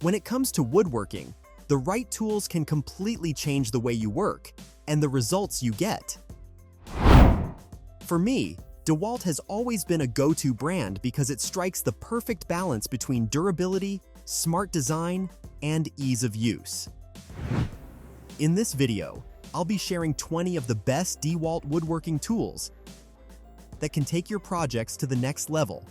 When it comes to woodworking, the right tools can completely change the way you work and the results you get. For me, DEWALT has always been a go-to brand because it strikes the perfect balance between durability, smart design, and ease of use. In this video, I'll be sharing 20 of the best DEWALT woodworking tools that can take your projects to the next level.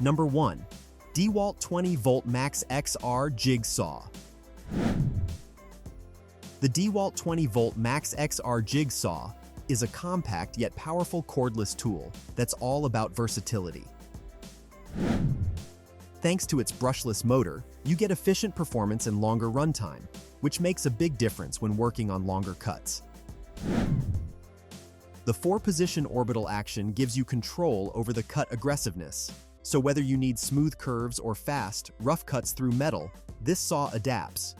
Number 1. DEWALT 20-volt MAX XR Jig Saw. The DEWALT 20-volt MAX XR Jig Saw is a compact yet powerful cordless tool that's all about versatility. Thanks to its brushless motor, you get efficient performance and longer runtime, which makes a big difference when working on longer cuts. The 4-position orbital action gives you control over the cut aggressiveness. So whether you need smooth curves or fast, rough cuts through metal, this saw adapts.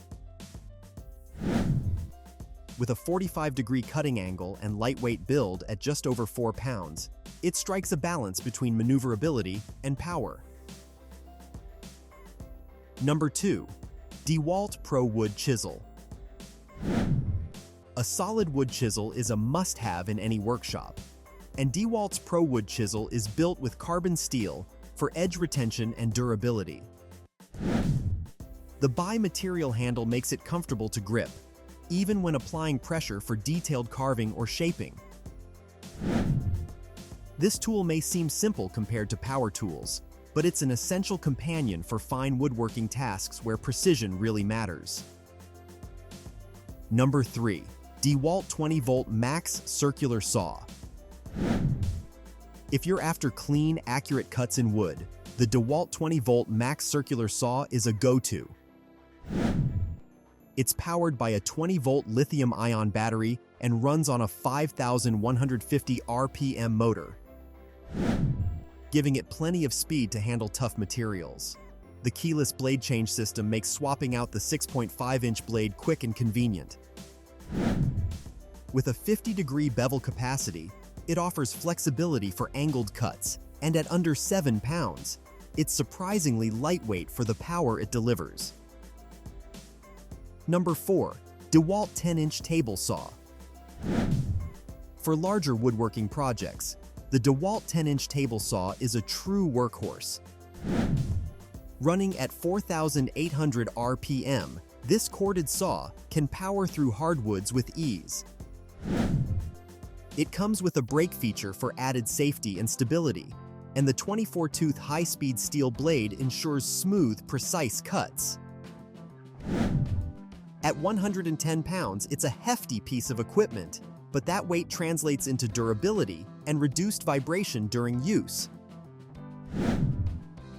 With a 45-degree cutting angle and lightweight build at just over 4 pounds, it strikes a balance between maneuverability and power. Number 2. DEWALT Pro Wood Chisel. A solid wood chisel is a must-have in any workshop, and DEWALT's Pro Wood Chisel is built with carbon steel for edge retention and durability. The bi-material handle makes it comfortable to grip, even when applying pressure for detailed carving or shaping. This tool may seem simple compared to power tools, but it's an essential companion for fine woodworking tasks where precision really matters. Number 3. DEWALT 20-volt MAX Circular Saw. If you're after clean, accurate cuts in wood, the DEWALT 20-volt MAX Circular Saw is a go-to. It's powered by a 20-volt lithium-ion battery and runs on a 5,150 RPM motor, giving it plenty of speed to handle tough materials. The keyless blade change system makes swapping out the 6.5-inch blade quick and convenient. With a 50-degree bevel capacity, it offers flexibility for angled cuts, and at under 7 pounds, it's surprisingly lightweight for the power it delivers. Number 4. DEWALT 10-inch Table Saw. For larger woodworking projects, the DEWALT 10-inch Table Saw is a true workhorse. Running at 4,800 RPM, this corded saw can power through hardwoods with ease. It comes with a brake feature for added safety and stability, and the 24-tooth high-speed steel blade ensures smooth, precise cuts. At 110 pounds, it's a hefty piece of equipment, but that weight translates into durability and reduced vibration during use.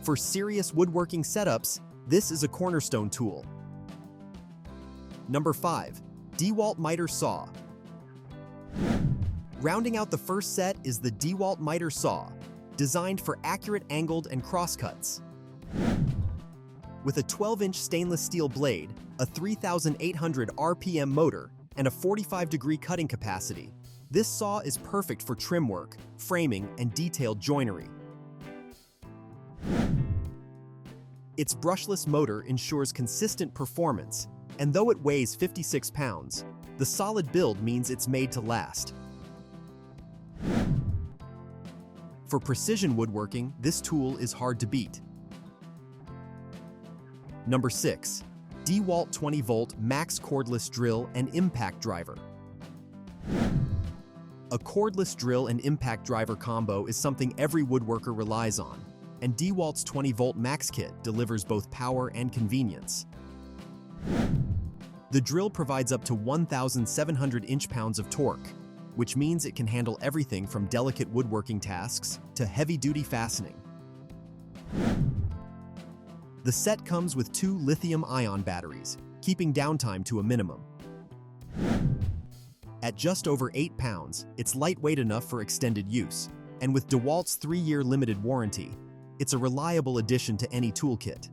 For serious woodworking setups, this is a cornerstone tool. Number 5. DEWALT Miter Saw. Rounding out the first set is the DEWALT Miter Saw, designed for accurate angled and crosscuts. With a 12-inch stainless steel blade, a 3,800 RPM motor, and a 45-degree cutting capacity, this saw is perfect for trim work, framing, and detailed joinery. Its brushless motor ensures consistent performance, and though it weighs 56 pounds, the solid build means it's made to last. For precision woodworking, this tool is hard to beat. Number 6. DEWALT 20-volt MAX Cordless Drill and Impact Driver. A cordless drill and impact driver combo is something every woodworker relies on, and DEWALT's 20-volt Max Kit delivers both power and convenience. The drill provides up to 1,700 inch-pounds of torque, which means it can handle everything from delicate woodworking tasks to heavy-duty fastening. The set comes with 2 lithium-ion batteries, keeping downtime to a minimum. At just over 8 pounds, it's lightweight enough for extended use, and with DEWALT's 3-year limited warranty, it's a reliable addition to any toolkit.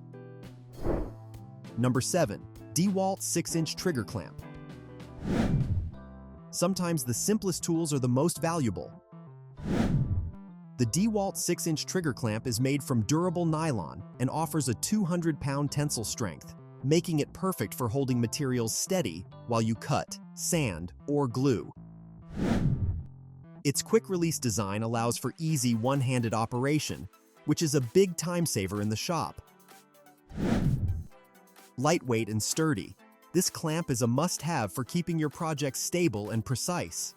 Number 7. DEWALT 6-inch Trigger Clamp. Sometimes the simplest tools are the most valuable. The DEWALT 6-inch trigger clamp is made from durable nylon and offers a 200-pound tensile strength, making it perfect for holding materials steady while you cut, sand, or glue. Its quick-release design allows for easy one-handed operation, which is a big time saver in the shop. Lightweight and sturdy, this clamp is a must-have for keeping your projects stable and precise.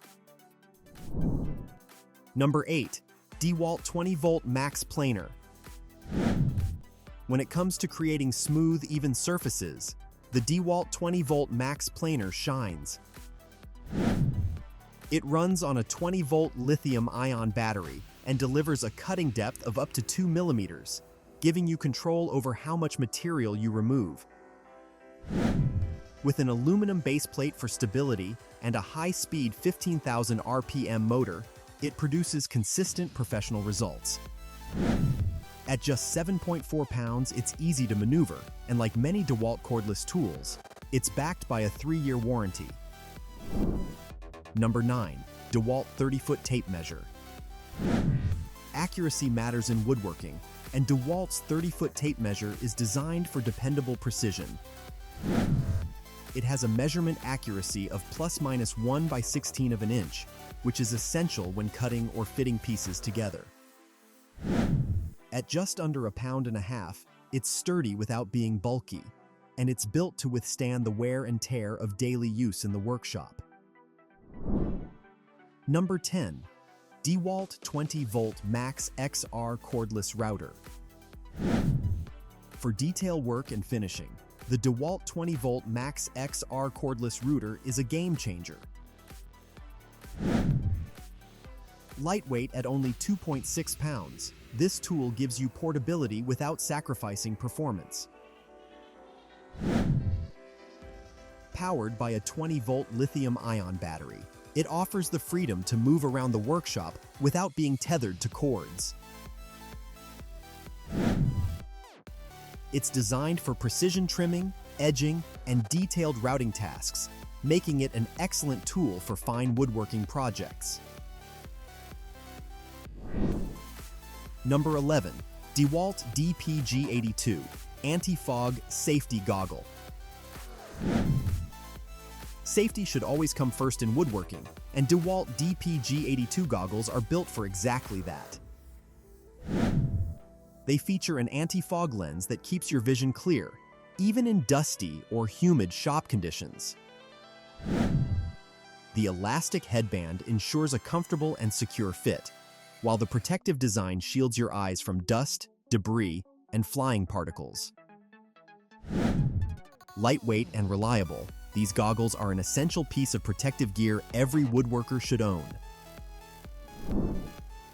Number 8. DEWALT 20-volt Max Planer. When it comes to creating smooth, even surfaces, the DEWALT 20-volt Max Planer shines. It runs on a 20-volt lithium-ion battery and delivers a cutting depth of up to 2 millimeters, giving you control over how much material you remove. With an aluminum base plate for stability and a high-speed 15,000 RPM motor, it produces consistent professional results. At just 7.4 pounds, it's easy to maneuver, and like many DEWALT cordless tools, it's backed by a 3-year warranty. Number 9. DEWALT 30-foot tape measure. Accuracy matters in woodworking, and DEWALT's 30-foot tape measure is designed for dependable precision. It has a measurement accuracy of ±1 by 16 of an inch, which is essential when cutting or fitting pieces together. At just under 1.5 pounds, it's sturdy without being bulky, and it's built to withstand the wear and tear of daily use in the workshop. Number 10. DEWALT 20-volt MAX XR Cordless Router. For detail work and finishing, the DEWALT 20-volt MAX XR Cordless Router is a game changer. Lightweight at only 2.6 pounds, this tool gives you portability without sacrificing performance. Powered by a 20-volt lithium-ion battery, it offers the freedom to move around the workshop without being tethered to cords. It's designed for precision trimming, edging, and detailed routing tasks, making it an excellent tool for fine woodworking projects. Number 11. DEWALT DPG82 Anti-Fog Safety Goggle. Safety should always come first in woodworking, and DEWALT DPG82 goggles are built for exactly that. They feature an anti-fog lens that keeps your vision clear, even in dusty or humid shop conditions. The elastic headband ensures a comfortable and secure fit, while the protective design shields your eyes from dust, debris, and flying particles. Lightweight and reliable, these goggles are an essential piece of protective gear every woodworker should own.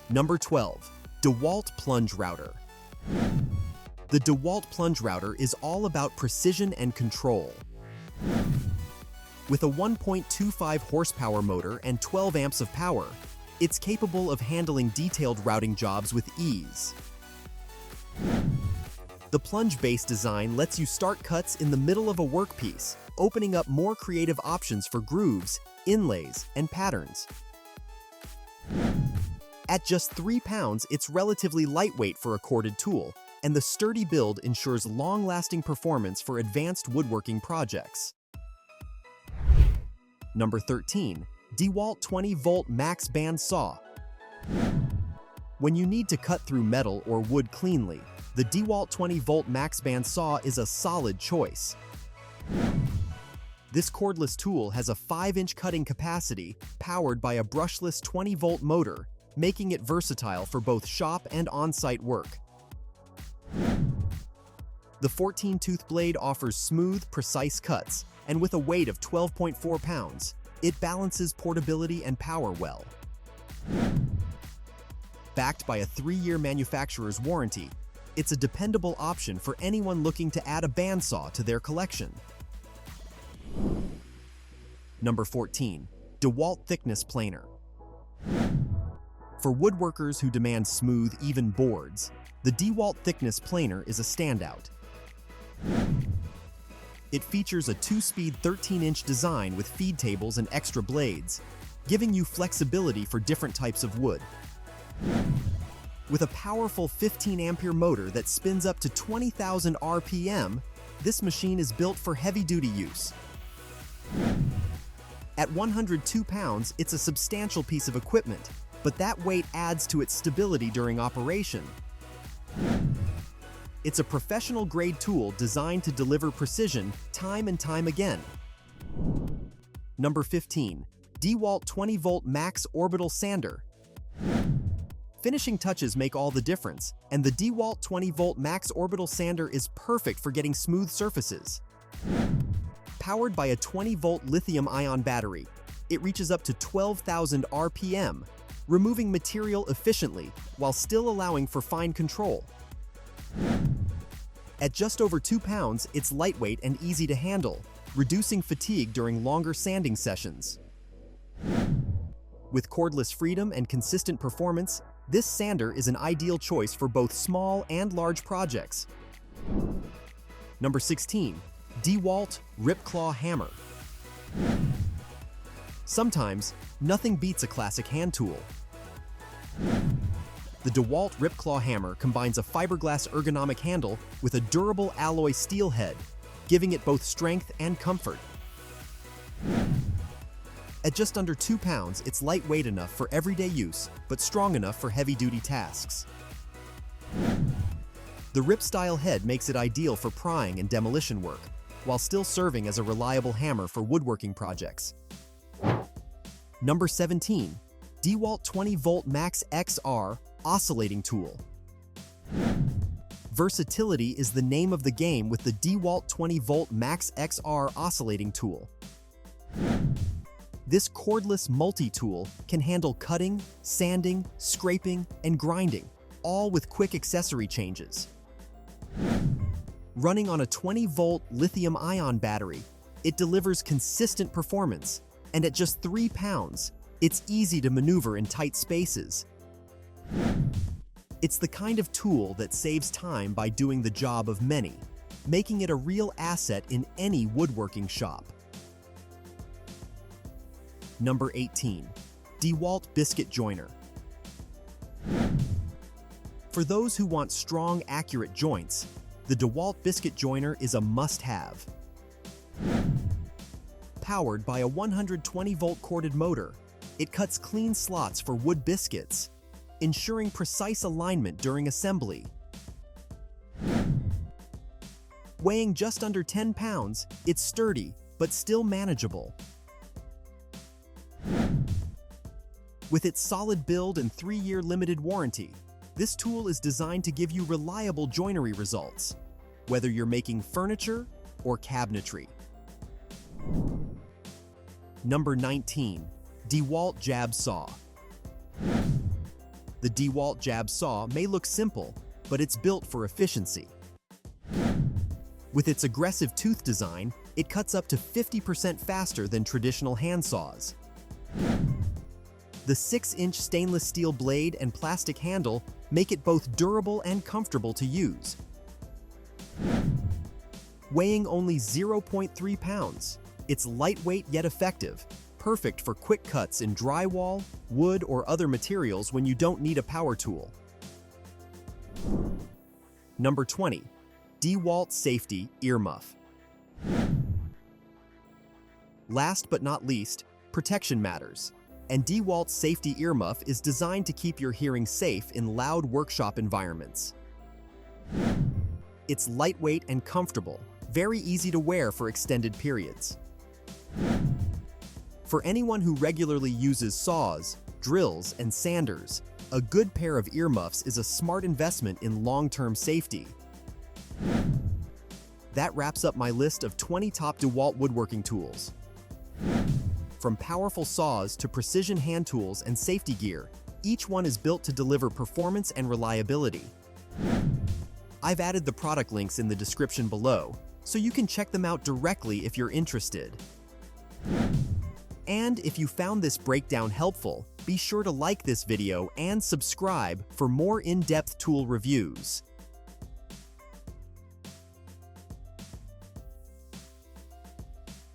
Number 12. DEWALT Plunge Router. The DEWALT Plunge Router is all about precision and control. With a 1.25 horsepower motor and 12 amps of power, it's capable of handling detailed routing jobs with ease. The plunge-based design lets you start cuts in the middle of a workpiece, opening up more creative options for grooves, inlays, and patterns. At just 3 pounds, it's relatively lightweight for a corded tool, and the sturdy build ensures long-lasting performance for advanced woodworking projects. Number 13. DEWALT 20-volt Max Band Saw. When you need to cut through metal or wood cleanly, the DEWALT 20-volt Max Band Saw is a solid choice. This cordless tool has a 5-inch cutting capacity powered by a brushless 20-volt motor, making it versatile for both shop and on-site work. The 14-tooth blade offers smooth, precise cuts, and with a weight of 12.4 pounds, it balances portability and power well. Backed by a 3-year manufacturer's warranty, it's a dependable option for anyone looking to add a bandsaw to their collection. Number 14. DEWALT Thickness Planer. For woodworkers who demand smooth, even boards, the DEWALT Thickness Planer is a standout. It features a 2-speed 13-inch design with feed tables and extra blades, giving you flexibility for different types of wood. With a powerful 15-ampere motor that spins up to 20,000 RPM, this machine is built for heavy-duty use. At 102 pounds, it's a substantial piece of equipment, but that weight adds to its stability during operation. It's a professional-grade tool designed to deliver precision time and time again. Number 15. DEWALT 20-volt Max Orbital Sander. Finishing touches make all the difference, and the DEWALT 20-volt Max Orbital Sander is perfect for getting smooth surfaces. Powered by a 20-volt lithium-ion battery, it reaches up to 12,000 RPM, removing material efficiently while still allowing for fine control. At just over 2 pounds, it's lightweight and easy to handle, reducing fatigue during longer sanding sessions. With cordless freedom and consistent performance, this sander is an ideal choice for both small and large projects. Number 16. DEWALT Ripclaw Hammer. Sometimes, nothing beats a classic hand tool. The DEWALT Ripclaw Hammer combines a fiberglass ergonomic handle with a durable alloy steel head, giving it both strength and comfort. At just under 2 pounds, it's lightweight enough for everyday use, but strong enough for heavy-duty tasks. The rip-style head makes it ideal for prying and demolition work, while still serving as a reliable hammer for woodworking projects. Number 17. DEWALT 20-volt MAX XR Oscillating Tool. Versatility is the name of the game with the DEWALT 20-volt MAX XR Oscillating Tool. This cordless multi-tool can handle cutting, sanding, scraping, and grinding, all with quick accessory changes. Running on a 20-volt lithium-ion battery, it delivers consistent performance, and at just 3 pounds, it's easy to maneuver in tight spaces. It's the kind of tool that saves time by doing the job of many, making it a real asset in any woodworking shop. Number 18. DEWALT Biscuit Joiner. For those who want strong, accurate joints, the DEWALT Biscuit Joiner is a must-have. Powered by a 120-volt corded motor, it cuts clean slots for wood biscuits, ensuring precise alignment during assembly. Weighing just under 10 pounds, it's sturdy, but still manageable. With its solid build and 3-year limited warranty, this tool is designed to give you reliable joinery results, whether you're making furniture or cabinetry. Number 19. DEWALT Jab Saw. The DEWALT Jab Saw may look simple, but it's built for efficiency. With its aggressive tooth design, it cuts up to 50% faster than traditional hand saws. The 6-inch stainless steel blade and plastic handle make it both durable and comfortable to use. Weighing only 0.3 pounds, it's lightweight yet effective, perfect for quick cuts in drywall, wood, or other materials when you don't need a power tool. Number 20. DEWALT Safety Earmuff. Last but not least, protection matters, and DEWALT Safety Earmuff is designed to keep your hearing safe in loud workshop environments. It's lightweight and comfortable, very easy to wear for extended periods. For anyone who regularly uses saws, drills, and sanders, a good pair of earmuffs is a smart investment in long-term safety. That wraps up my list of 20 top DEWALT woodworking tools. From powerful saws to precision hand tools and safety gear, each one is built to deliver performance and reliability. I've added the product links in the description below, so you can check them out directly if you're interested. And if you found this breakdown helpful, be sure to like this video and subscribe for more in-depth tool reviews.